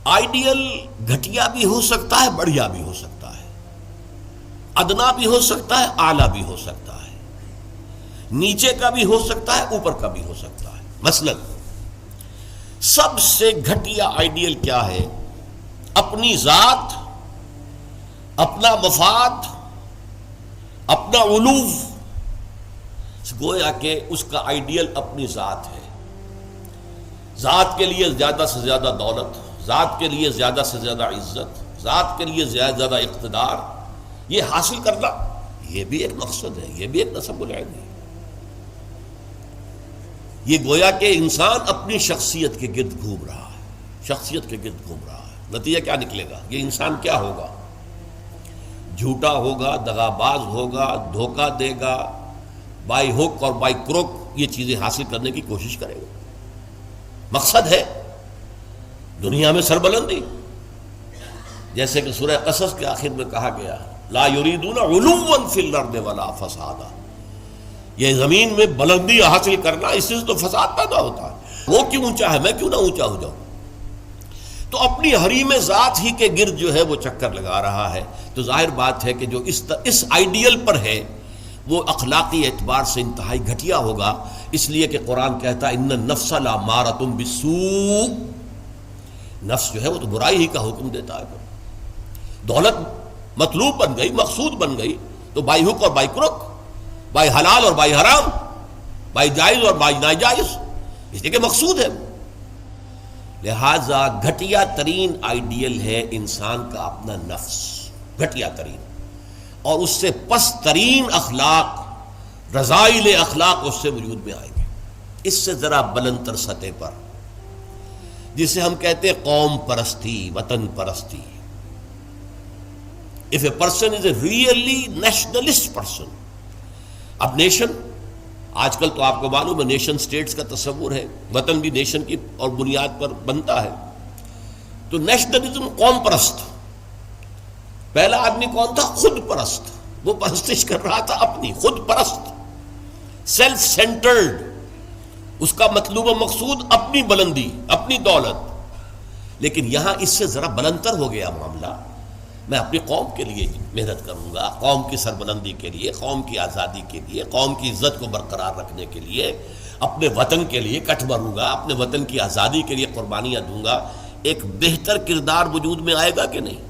Ideal گھٹیا بھی ہو سکتا ہے، بڑھیا بھی ہو سکتا ہے، ادنا بھی ہو سکتا ہے، اعلیٰ بھی ہو سکتا ہے، نیچے کا بھی ہو سکتا ہے، اوپر کا بھی ہو سکتا ہے۔ مثلا سب سے گھٹیا آئیڈیل کیا ہے؟ اپنی ذات، اپنا مفاد، اپنا علو، گویا کہ اس کا آئیڈیل اپنی ذات ہے۔ ذات کے لیے زیادہ سے زیادہ دولت، ذات کے لیے زیادہ سے زیادہ عزت، ذات کے لیے زیادہ اقتدار، یہ حاصل کرنا، یہ بھی ایک مقصد ہے، یہ بھی ایک نصب العین ہے۔ یہ گویا کہ انسان اپنی شخصیت کے گرد گھوم رہا ہے، شخصیت کے گرد گھوم رہا ہے۔ نتیجہ کیا نکلے گا؟ یہ انسان کیا ہوگا؟ جھوٹا ہوگا، دغاباز ہوگا، دھوکہ دے گا، بائی ہک اور بائی کروک یہ چیزیں حاصل کرنے کی کوشش کرے گا۔ مقصد ہے دنیا میں سربلندی، جیسے کہ سورہ قصص کے آخر میں کہا گیا لا یریدون علوا فی الارض ولا فسادا، یہ زمین میں بلندی حاصل کرنا، اس سے تو فساد پیدا ہوتا ہے۔ وہ کیوں اونچا ہے، میں کیوں نہ اونچا ہو جاؤں؟ تو اپنی حریم ذات ہی کے گرد جو ہے وہ چکر لگا رہا ہے۔ تو ظاہر بات ہے کہ جو اس آئیڈیل پر ہے وہ اخلاقی اعتبار سے انتہائی گھٹیا ہوگا، اس لیے کہ قرآن کہتا ہے ان النفس لامارۃ بالسوء، نفس جو ہے وہ تو برائی ہی کا حکم دیتا ہے۔ دولت مطلوب بن گئی، مقصود بن گئی، تو بائی ہک اور بائی کروک، بائی حلال اور بائی حرام، بائی جائز اور بائی ناجائز، اس لیے کہ مقصود ہے۔ لہذا گھٹیا ترین آئیڈیل ہے انسان کا اپنا نفس، گھٹیا ترین، اور اس سے پست ترین اخلاق، رذائل اخلاق اس سے وجود میں آئیں گے۔ اس سے ذرا بلند تر سطح پر، جسے ہم کہتے ہیں قوم پرستی، وطن پرستی۔ If a person is a really nationalist person، اب نیشن، آج کل تو آپ کو معلوم ہے نیشن سٹیٹس کا تصور ہے، وطن بھی نیشن کی اور بنیاد پر بنتا ہے۔ تو نیشنلزم قوم پرست، پہلا آدمی کون تھا؟ خود پرست، وہ پرستش کر رہا تھا اپنی، خود پرست، سیلف سینٹرڈ، اس کا مطلوب و مقصود اپنی بلندی، اپنی دولت۔ لیکن یہاں اس سے ذرا بلندتر ہو گیا معاملہ، میں اپنی قوم کے لیے محنت کروں گا، قوم کی سربلندی کے لیے، قوم کی آزادی کے لیے، قوم کی عزت کو برقرار رکھنے کے لیے، اپنے وطن کے لیے کٹ بھروں گا، اپنے وطن کی آزادی کے لیے قربانیاں دوں گا۔ ایک بہتر کردار وجود میں آئے گا کہ نہیں؟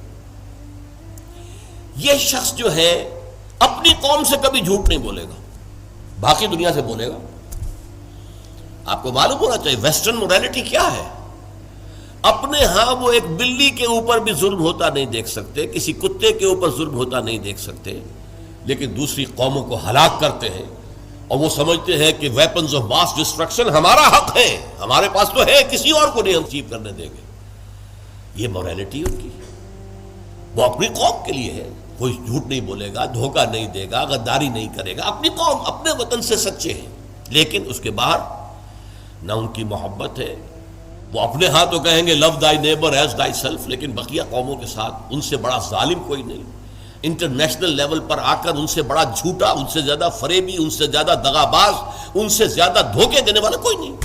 یہ شخص جو ہے اپنی قوم سے کبھی جھوٹ نہیں بولے گا، باقی دنیا سے بولے گا۔ آپ کو معلوم ہونا چاہیے ویسٹرن مورالٹی کیا ہے۔ اپنے ہاں وہ ایک بلی کے اوپر بھی ظلم ہوتا نہیں دیکھ سکتے، کسی کتے کے اوپر ظلم ہوتا نہیں دیکھ سکتے، لیکن دوسری قوموں کو ہلاک کرتے ہیں، اور وہ سمجھتے ہیں کہ ویپنز آف ماس ڈسٹرکشن ہمارا حق ہے، ہمارے پاس تو ہے، کسی اور کو نہیں ہم اچیو کرنے دیں گے۔ یہ مورالٹی ان کی، وہ اپنی قوم کے لیے ہے، کوئی جھوٹ نہیں بولے گا، دھوکہ نہیں دے گا، غداری نہیں کرے گا، اپنی قوم، اپنے وطن سے سچے ہیں۔ لیکن اس کے باہر نہ ان کی محبت ہے، وہ اپنے ہاں تو کہیں گے لو دائی نیبر ایز دائی سیلف، لیکن بقیہ قوموں کے ساتھ ان سے بڑا ظالم کوئی نہیں، انٹرنیشنل لیول پر آ کر ان سے بڑا جھوٹا، ان سے زیادہ فریبی، ان سے زیادہ دغاباز، ان سے زیادہ دھوکے دینے والا کوئی نہیں۔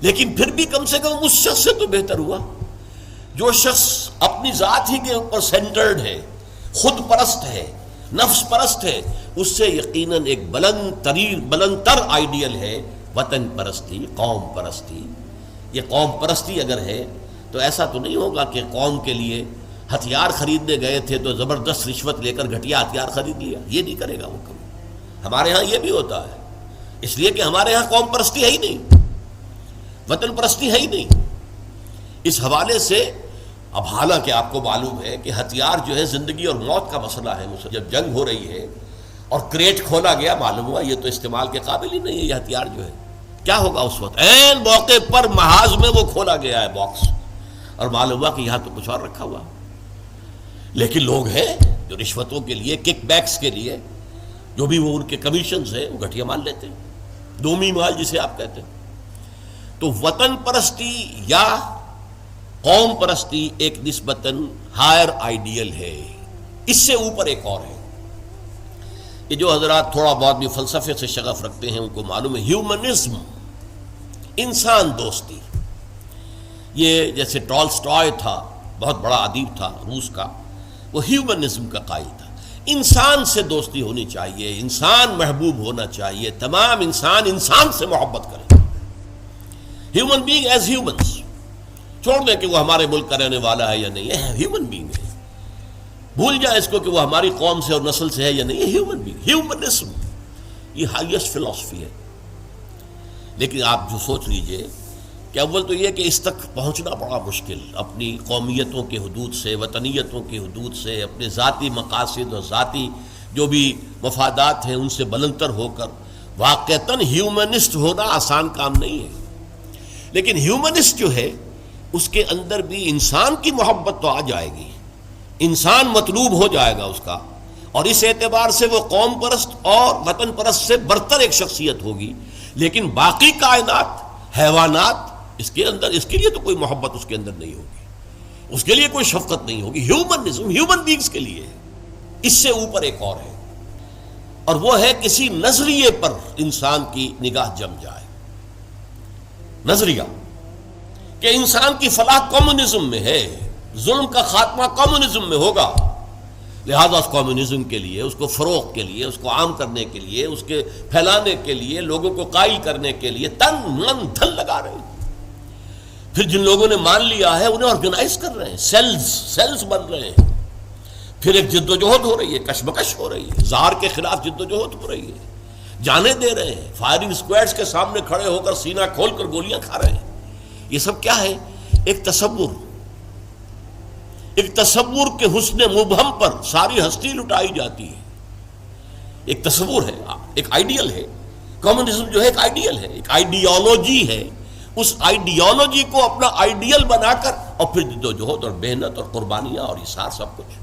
لیکن پھر بھی کم سے کم اس شخص سے تو بہتر ہوا جو شخص اپنی ذات ہی کے اوپر سینٹرڈ ہے، خود پرست ہے، نفس پرست ہے، اس سے یقیناً ایک بلند تر آئیڈیل ہے وطن پرستی، قوم پرستی۔ یہ قوم پرستی اگر ہے تو ایسا تو نہیں ہوگا کہ قوم کے لیے ہتھیار خریدنے گئے تھے تو زبردست رشوت لے کر گھٹیا ہتھیار خرید لیا، یہ نہیں کرے گا وہ کبھی۔ ہمارے ہاں یہ بھی ہوتا ہے، اس لیے کہ ہمارے ہاں قوم پرستی ہے ہی نہیں، وطن پرستی ہے ہی نہیں۔ اس حوالے سے اب حالانکہ آپ کو معلوم ہے کہ ہتھیار جو ہے زندگی اور موت کا مسئلہ ہے، جب جنگ ہو رہی ہے اور کریٹ کھولا گیا، معلوم ہوا یہ تو استعمال کے قابل ہی نہیں ہے یہ ہتھیار جو ہے، کیا ہوگا اس وقت؟ عین موقع پر محاذ میں وہ کھولا گیا ہے باکس، اور معلوم ہوا کہ یہاں تو کچھ اور رکھا ہوا۔ لیکن لوگ ہیں جو رشوتوں کے لیے، کک بیکس کے لیے، جو بھی وہ ان کے کمیشنز ہیں، وہ گھٹیا مال لیتے ہیں، دومی مال جسے آپ کہتے ہیں۔ تو وطن پرستی یا قوم پرستی ایک نسبتاً ہائر آئیڈیل ہے، اس سے اوپر ایک اور ہے۔ یہ جو حضرات تھوڑا بہت بھی فلسفے سے شغف رکھتے ہیں ان کو معلوم ہے ہیومنزم، انسان دوستی، یہ جیسے ٹالسٹائے تھا، بہت بڑا ادیب تھا روس کا، وہ ہیومنزم کا قائل تھا، انسان سے دوستی ہونی چاہیے، انسان محبوب ہونا چاہیے، تمام انسان انسان سے محبت کریں، ہیومن بینگ ایز ہیومنس، چھوڑ دیں کہ وہ ہمارے ملک کا رہنے والا ہے یا نہیں ہے، ہیومن بینگ ہے، بھول جائیں اس کو کہ وہ ہماری قوم سے اور نسل سے ہے یا نہیں، ہیومن بینگ، ہیومنزم یہ ہائیسٹ فلسفی ہے۔ لیکن آپ جو سوچ لیجئے کہ اول تو یہ کہ اس تک پہنچنا بڑا مشکل، اپنی قومیتوں کے حدود سے، وطنیتوں کے حدود سے، اپنے ذاتی مقاصد اور ذاتی جو بھی مفادات ہیں ان سے بلندتر ہو کر واقعتاً ہیومنسٹ ہونا آسان کام نہیں ہے۔ لیکن ہیومنسٹ جو ہے اس کے اندر بھی انسان کی محبت تو آ جائے گی، انسان مطلوب ہو جائے گا اس کا، اور اس اعتبار سے وہ قوم پرست اور وطن پرست سے برتر ایک شخصیت ہوگی۔ لیکن باقی کائنات، حیوانات، اس کے اندر اس کے لیے تو کوئی محبت اس کے اندر نہیں ہوگی، اس کے لیے کوئی شفقت نہیں ہوگی۔ ہیومنزم ہیومن بینگز کے لیے ہے، اس سے اوپر ایک اور ہے، اور وہ ہے کسی نظریے پر انسان کی نگاہ جم جائے، نظریہ کہ انسان کی فلاح کمیونزم میں ہے، ظلم کا خاتمہ کمیونزم میں ہوگا، لہذا اس کمیونزم کے لیے، اس کو فروغ کے لیے، اس کو عام کرنے کے لیے، اس کے پھیلانے کے لیے، لوگوں کو قائل کرنے کے لیے تن من دھن لگا رہے ہیں۔ پھر جن لوگوں نے مان لیا ہے انہیں آرگنائز کر رہے ہیں، سیلز بن رہے ہیں، پھر ایک جد و جہد ہو رہی ہے، کشمکش ہو رہی ہے، زار کے خلاف جد و جہد ہو رہی ہے، جانے دے رہے ہیں، فائرنگ اسکواڈز کے سامنے کھڑے ہو کر سینہ کھول کر گولیاں کھا رہے ہیں۔ یہ سب کیا ہے؟ ایک تصور کے حسن مبہم پر ساری ہستی لٹائی جاتی ہے، ایک تصور ہے، ایک آئیڈیل ہے، کمیونزم جو ہے ایک آئیڈیل ہے، ایک آئیڈیالوجی ہے، اس آئیڈیالوجی کو اپنا آئیڈیل بنا کر اور پھر جد و جہد اور محنت اور قربانیاں اور اثار سب کچھ۔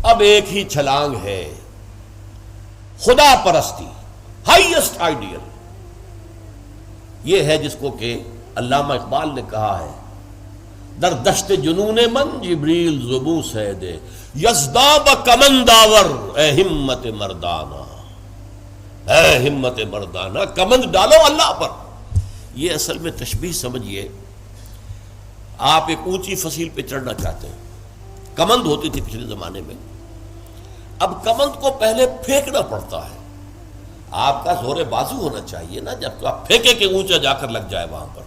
اب ایک ہی چھلانگ ہے، خدا پرستی، ہائیسٹ آئیڈیل، یہ ہے جس کو کہ علامہ اقبال نے کہا ہے، در دشت جنون من جبریل زبو سید یزداب کمنداور، اے ہمت مردانہ، اے ہمت مردانہ، کمند ڈالو اللہ پر۔ یہ اصل میں تشبیہ سمجھیے، آپ ایک اونچی فصیل پہ چڑھنا چاہتے ہیں، کمند ہوتی تھی پچھلے زمانے میں، اب کمند کو پہلے پھینکنا پڑتا ہے، آپ کا زور بازو ہونا چاہیے نا، جب آپ پھینکے کہ اونچا جا کر لگ جائے وہاں پر،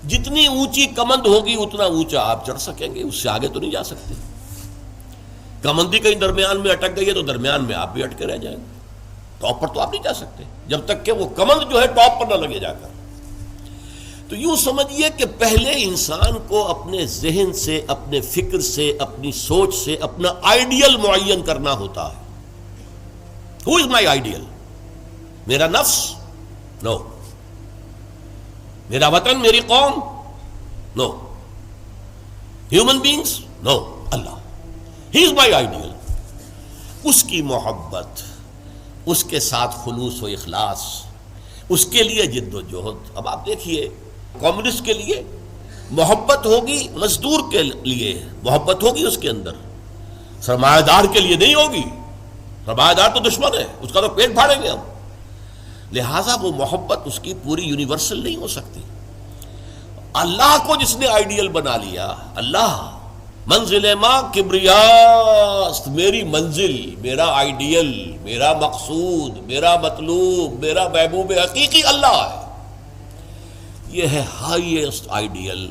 جتنی اونچی کمند ہوگی اتنا اونچا آپ چڑھ سکیں گے، اس سے آگے تو نہیں جا سکتے۔ کمندی کہیں درمیان میں اٹک گئی ہے تو درمیان میں آپ بھی اٹکے رہ جائیں گے، ٹاپ پر تو آپ نہیں جا سکتے جب تک کہ وہ کمند جو ہے ٹاپ پر نہ لگے جا کر۔ تو یوں سمجھیے کہ پہلے انسان کو اپنے ذہن سے، اپنے فکر سے، اپنی سوچ سے اپنا آئیڈیل معین کرنا ہوتا ہے۔ Who is my ideal? میرا نفس؟ نو۔ میرا وطن، میری قوم؟ No. Human beings? No. Allah, he is my ideal. اس کی محبت، اس کے ساتھ خلوص و اخلاص، اس کے لیے جد و جہد۔ اب آپ دیکھیے، کمیونسٹ کے لیے محبت ہوگی، مزدور کے لیے محبت ہوگی اس کے اندر، سرمایہ دار کے لیے نہیں ہوگی۔ سرمایہ دار تو دشمن ہے، اس کا تو پیٹ پھاڑیں گے ہم، لہٰذا وہ محبت اس کی پوری یونیورسل نہیں ہو سکتی۔ اللہ کو جس نے آئیڈیل بنا لیا، اللہ منزل ماں کبریاست، میری منزل، میرا آئیڈیل، میرا مقصود، میرا مطلوب، میرا محبوب حقیقی اللہ ہے، یہ ہے ہائیسٹ آئیڈیل۔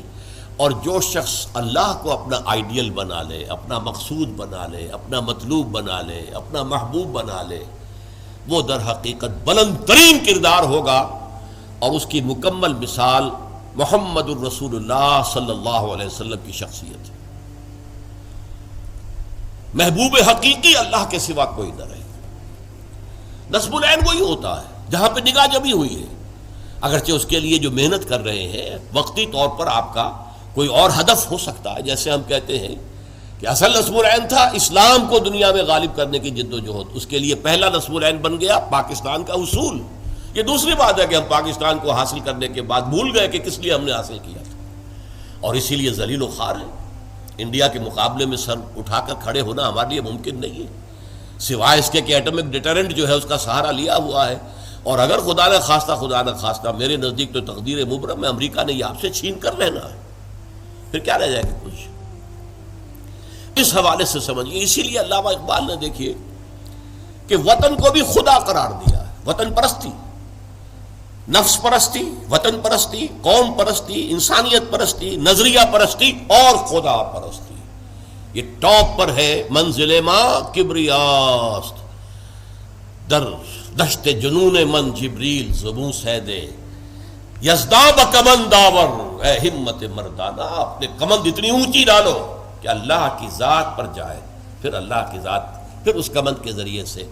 اور جو شخص اللہ کو اپنا آئیڈیل بنا لے، اپنا مقصود بنا لے، اپنا مطلوب بنا لے، اپنا محبوب بنا لے، وہ در حقیقت بلند ترین کردار ہوگا، اور اس کی مکمل مثال محمد الرسول اللہ صلی اللہ علیہ وسلم کی شخصیت ہے۔ محبوب حقیقی اللہ کے سوا کوئی نہ رہے۔ نصب العین وہی ہوتا ہے جہاں پہ نگاہ جمی ہوئی ہے، اگرچہ اس کے لیے جو محنت کر رہے ہیں وقتی طور پر آپ کا کوئی اور ہدف ہو سکتا ہے، جیسے ہم کہتے ہیں کہ اصل نصب العین تھا اسلام کو دنیا میں غالب کرنے کی جد و جہد، اس کے لیے پہلا نصب العین بن گیا پاکستان کا حصول۔ یہ دوسری بات ہے کہ ہم پاکستان کو حاصل کرنے کے بعد بھول گئے کہ کس لیے ہم نے حاصل کیا تھا، اور اسی لیے ذلیل و خوار ہے۔ انڈیا کے مقابلے میں سر اٹھا کر کھڑے ہونا ہمارے لیے ممکن نہیں ہے، سوائے اس کے کہ ایٹمک ڈیٹرنٹ جو ہے اس کا سہارا لیا ہوا ہے، اور اگر خدا نہ خواستہ میرے نزدیک تو تقدیر مبرم ہے، امریکہ نے یہ آپ سے چھین کر لینا ہے، پھر کیا رہ جائے گا کچھ؟ اس حوالے سے سمجھیے. اسی لیے علامہ اقبال نے دیکھیے کہ وطن کو بھی خدا قرار دیا ہے. وطن پرستی، نفس پرستی، وطن پرستی، قوم پرستی، انسانیت پرستی، نظریہ پرستی اور خدا پرستی، یہ ٹاپ پر ہے. منزل ماں کبریاست در دشت جنون من جبریل زبوں سیدے یزداب کمند داور، اے ہمت مردانہ اپنے کمند اتنی اونچی ڈالو کہ اللہ کی ذات پر جائے، پھر اللہ کی ذات، پھر اس کمند کے ذریعے سے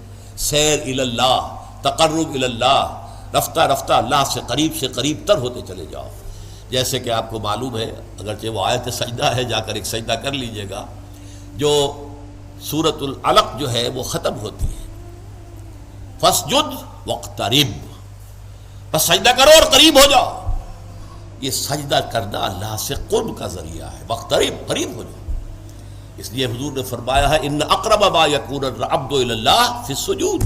سیر اللہ، تقرب اللہ، رفتہ رفتہ اللہ سے قریب تر ہوتے چلے جاؤ. جیسے کہ آپ کو معلوم ہے، اگرچہ وہ آیت سجدہ ہے، جا کر ایک سجدہ کر لیجئے گا، جو سورۃ العلق جو ہے وہ ختم ہوتی ہے فَاسْجُدْ وَاقْتَرِبْ، بس سجدہ کرو اور قریب ہو جاؤ. یہ سجدہ کرنا اللہ سے قرب کا ذریعہ ہے. وَاقْتَرِبْ، قریب ہو جاؤ. اس لیے حضور نے فرمایا ہے ان اقرب ما یکون العبد الی اللہ فی السجود،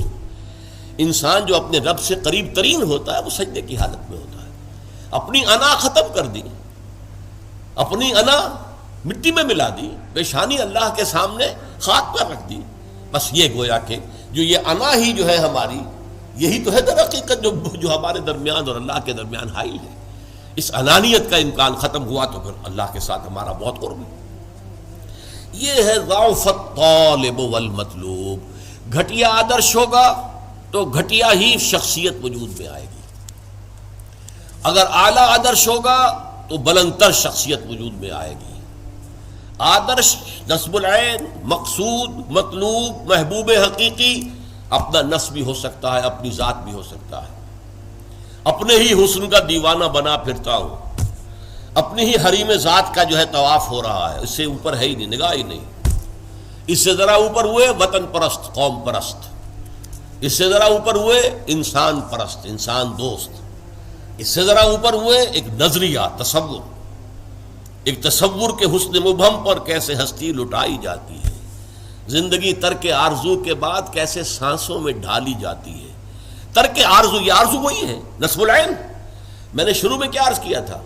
انسان جو اپنے رب سے قریب ترین ہوتا ہے وہ سجدے کی حالت میں ہوتا ہے. اپنی انا ختم کر دی، اپنی انا مٹی میں ملا دی، پیشانی اللہ کے سامنے خاک پر رکھ دی. بس یہ گویا کہ جو یہ انا ہی جو ہے ہماری، یہی تو ہے در حقیقت جو ہمارے درمیان اور اللہ کے درمیان حائل ہے. اس انانیت کا امکان ختم ہوا تو پھر اللہ کے ساتھ ہمارا بہت قرب ہے. یہ ہے ضعف الطالب والمطلوب. گھٹیا آدرش ہوگا تو گھٹیا ہی شخصیت وجود میں آئے گی، اگر اعلیٰ آدرش ہوگا تو بلندتر شخصیت وجود میں آئے گی. آدرش، نصب العین، مقصود، مطلوب، محبوب حقیقی اپنا نصب بھی ہو سکتا ہے، اپنی ذات بھی ہو سکتا ہے. اپنے ہی حسن کا دیوانہ بنا پھرتا ہوں، اپنی ہی حریم ذات کا جو ہے طواف ہو رہا ہے، اس سے اوپر ہے ہی نہیں، نگاہ ہی نہیں. اس سے ذرا اوپر ہوئے وطن پرست، قوم پرست. اس سے ذرا اوپر ہوئے انسان پرست، انسان دوست. اس سے ذرا اوپر ہوئے ایک نظریہ، تصور، ایک تصور کے حسن مبہم پر کیسے ہستی لٹائی جاتی ہے، زندگی ترک آرزو کے بعد کیسے سانسوں میں ڈھالی جاتی ہے. ترک آرزو، یہ آرزو وہی ہے نصب العین. میں نے شروع میں کیا عرض کیا تھا،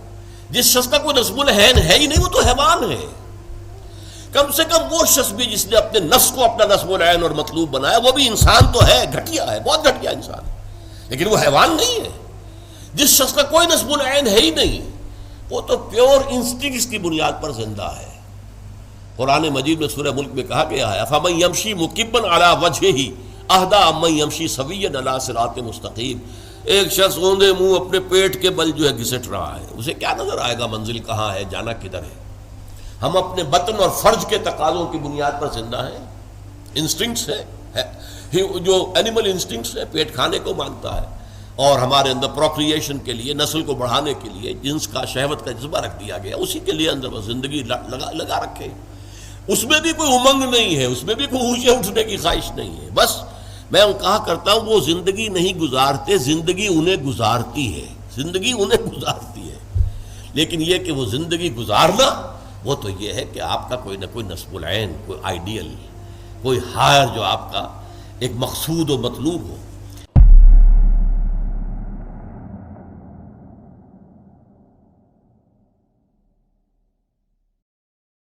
جس شخص کا کوئی نصب العین ہے ہی نہیں وہ تو حیوان ہے. کم سے کم وہ شخص بھی جس نے اپنے نفس کو اپنا نصب العین اور مطلوب بنایا، وہ بھی انسان تو ہے، گھٹیا ہے، بہت گھٹیا انسان ہے، لیکن وہ حیوان نہیں ہے. جس شخص کا کوئی نصب العین ہے ہی نہیں وہ تو پیور انسٹنکٹس کی بنیاد پر زندہ ہے. قرآن مجید میں سورہ ملک میں کہا گیا ہے افمن یمشی مکبا علی وجہہ اہدی امن یمشی سویا علی صراط مستقیم. ایک شخص اوندے منہ اپنے پیٹ کے بل جو ہے گھسٹ رہا ہے، اسے کیا نظر آئے گا منزل کہاں ہے، جانا کدھر ہے. ہم اپنے بطن اور فرج کے تقاضوں کی بنیاد پر زندہ ہیں. انسٹنکٹس ہے جو اینیمل انسٹنکٹس ہے، پیٹ کھانے کو مانگتا ہے، اور ہمارے اندر پروکریشن کے لیے، نسل کو بڑھانے کے لیے جنس کا، شہوت کا جذبہ رکھ دیا گیا، اسی کے لیے اندر وہ زندگی لگا رکھے. اس میں بھی کوئی امنگ نہیں ہے، اس میں بھی کوئی ہوشے اٹھنے کی خواہش نہیں ہے. بس میں کہا کرتا ہوں وہ زندگی نہیں گزارتے، زندگی انہیں گزارتی ہے، زندگی انہیں گزارتی ہے. لیکن یہ کہ وہ زندگی گزارنا، وہ تو یہ ہے کہ آپ کا کوئی نہ کوئی نصب العین، کوئی آئیڈیل، کوئی ہائر جو آپ کا ایک مقصود و مطلوب ہو.